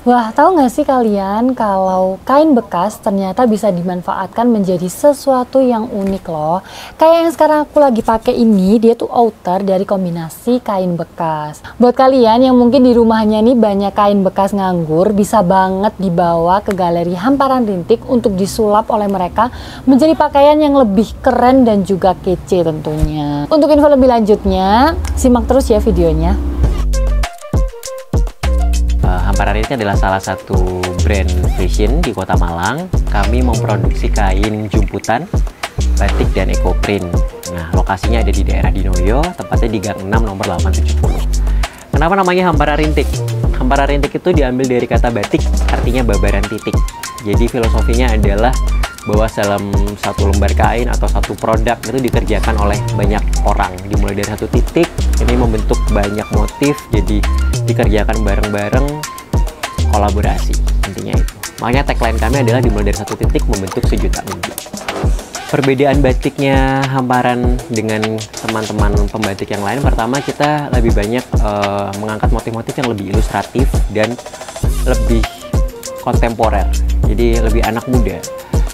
Wah, tahu nggak sih kalian kalau kain bekas ternyata bisa dimanfaatkan menjadi sesuatu yang unik loh. Kayak yang sekarang aku lagi pakai ini, dia tuh outer dari kombinasi kain bekas. Buat kalian yang mungkin di rumahnya nih banyak kain bekas nganggur, bisa banget dibawa ke galeri Hamparan Rintik untuk disulap oleh mereka menjadi pakaian yang lebih keren dan juga kece tentunya. Untuk info lebih lanjutnya, simak terus ya videonya. Hamparan Rintik adalah salah satu brand fashion di Kota Malang. Kami memproduksi kain jumputan, batik, dan ekoprint. Nah, lokasinya ada di daerah Dinoyo, tepatnya di Gang 6 nomor 870. Kenapa namanya Hamparan Rintik? Hamparan Rintik itu diambil dari kata batik, artinya babaran titik. Jadi filosofinya adalah bahwa dalam satu lembar kain atau satu produk itu dikerjakan oleh banyak orang, dimulai dari satu titik, ini membentuk banyak motif, jadi dikerjakan bareng-bareng, kolaborasi, intinya itu. Makanya tagline kami adalah dimulai dari satu titik membentuk sejuta mimpi. Perbedaan batiknya Hamparan dengan teman-teman pembatik yang lain, pertama kita lebih banyak mengangkat motif-motif yang lebih ilustratif dan lebih kontemporer, jadi lebih anak muda.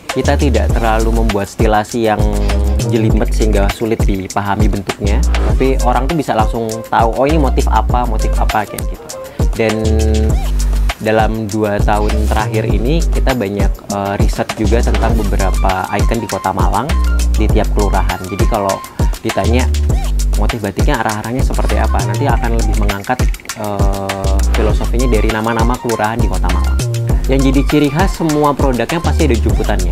Kita tidak terlalu membuat stilasi yang jelimet sehingga sulit dipahami bentuknya, tapi orang tuh bisa langsung tahu, oh ini motif apa kayak gitu. Dan dalam 2 tahun terakhir ini kita banyak riset juga tentang beberapa ikon di Kota Malang di tiap kelurahan. Jadi kalau ditanya motif batiknya arah-arahnya seperti apa, nanti akan lebih mengangkat filosofinya dari nama-nama kelurahan di Kota Malang. Yang jadi ciri khas semua produknya pasti ada jumputannya.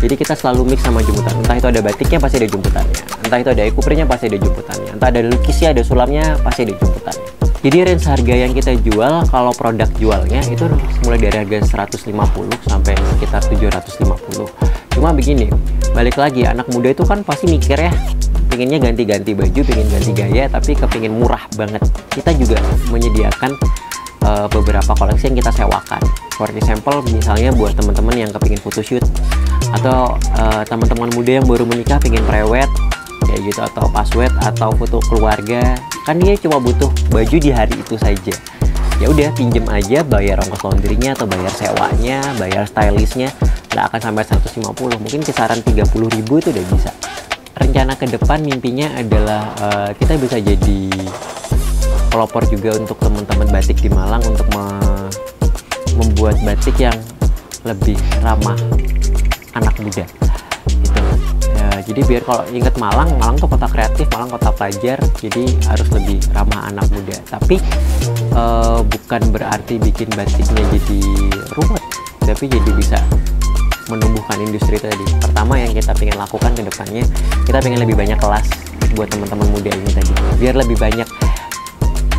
Jadi kita selalu mix sama jumputan. Entah itu ada batiknya pasti ada jumputannya. Entah itu ada ekoprintnya pasti ada jumputannya. Entah ada lukisnya, ada sulamnya pasti ada jumputannya. Jadi range harga yang kita jual, kalau produk jualnya itu mulai dari harga 150 sampai sekitar 750. Cuma begini, balik lagi anak muda itu kan pasti mikir ya, pengennya ganti-ganti baju, pengen ganti gaya, tapi kepingin murah banget. Kita juga menyediakan beberapa koleksi yang kita sewakan. For example, misalnya buat teman-teman yang kepingin photoshoot, atau teman-teman muda yang baru menikah pengen prewed kayak gitu, atau paswed, atau foto keluarga, kan dia cuma butuh baju di hari itu saja. Ya udah, pinjem aja, bayar ongkos laundrynya atau bayar sewanya, bayar stylistnya, nggak akan sampai 150, mungkin kisaran 30.000 itu udah bisa. Rencana ke depan mimpinya adalah kita bisa jadi pelopor juga untuk teman-teman batik di Malang untuk membuat batik yang lebih ramah anak muda gitu. Ya, jadi biar kalau inget Malang tuh kota kreatif, Malang kota pelajar, jadi harus lebih ramah anak muda. Tapi bukan berarti bikin batiknya jadi ruwet, tapi jadi bisa menumbuhkan industri tadi. Pertama yang kita pengen lakukan ke depannya, kita pengen lebih banyak kelas buat teman-teman muda ini tadi, biar lebih banyak.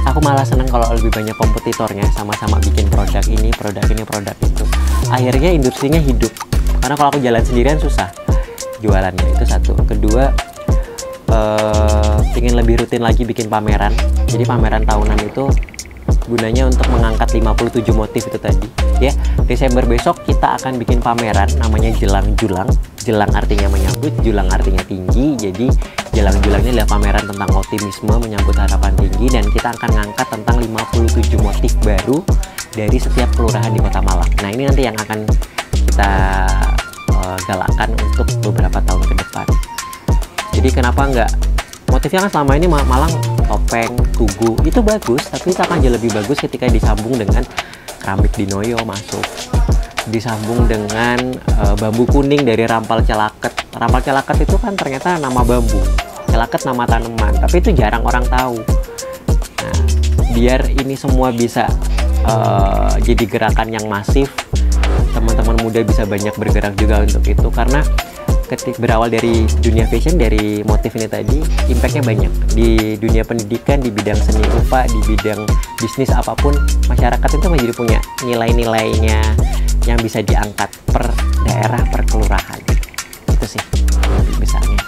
Aku malah seneng kalau lebih banyak kompetitornya, sama-sama bikin produk ini, produk itu. Akhirnya industrinya hidup. Karena kalau aku jalan sendirian susah jualannya, itu satu. Kedua, pengen lebih rutin lagi bikin pameran. Jadi pameran tahunan itu gunanya untuk mengangkat 57 motif itu tadi. Ya, Desember besok kita akan bikin pameran namanya Jelang Julang. Jelang artinya menyambut, julang artinya tinggi. Jadi Jelang Julangnya adalah pameran tentang optimisme menyambut harapan tinggi, dan kita akan ngangkat tentang 57 motif baru dari setiap kelurahan di Kota Malang. Nah, ini nanti yang akan kita galakkan untuk beberapa tahun ke depan. Jadi kenapa enggak, motifnya kan selama ini Malang topeng, tugu, itu bagus, tapi itu akan jadi lebih bagus ketika disambung dengan keramik Dinoyo masuk, disambung dengan bambu kuning dari Rampal Celaket. Rampal Celaket itu kan ternyata nama bambu, Celaket nama tanaman, tapi itu jarang orang tahu. Nah, biar ini semua bisa jadi gerakan yang masif, teman-teman muda bisa banyak bergerak juga untuk itu, karena berawal dari dunia fashion, dari motif ini tadi, impactnya banyak di dunia pendidikan, di bidang seni rupa, di bidang bisnis apapun. Masyarakat itu menjadi punya nilai-nilainya yang bisa diangkat per daerah, per kelurahan. Itu sih lebih besarnya.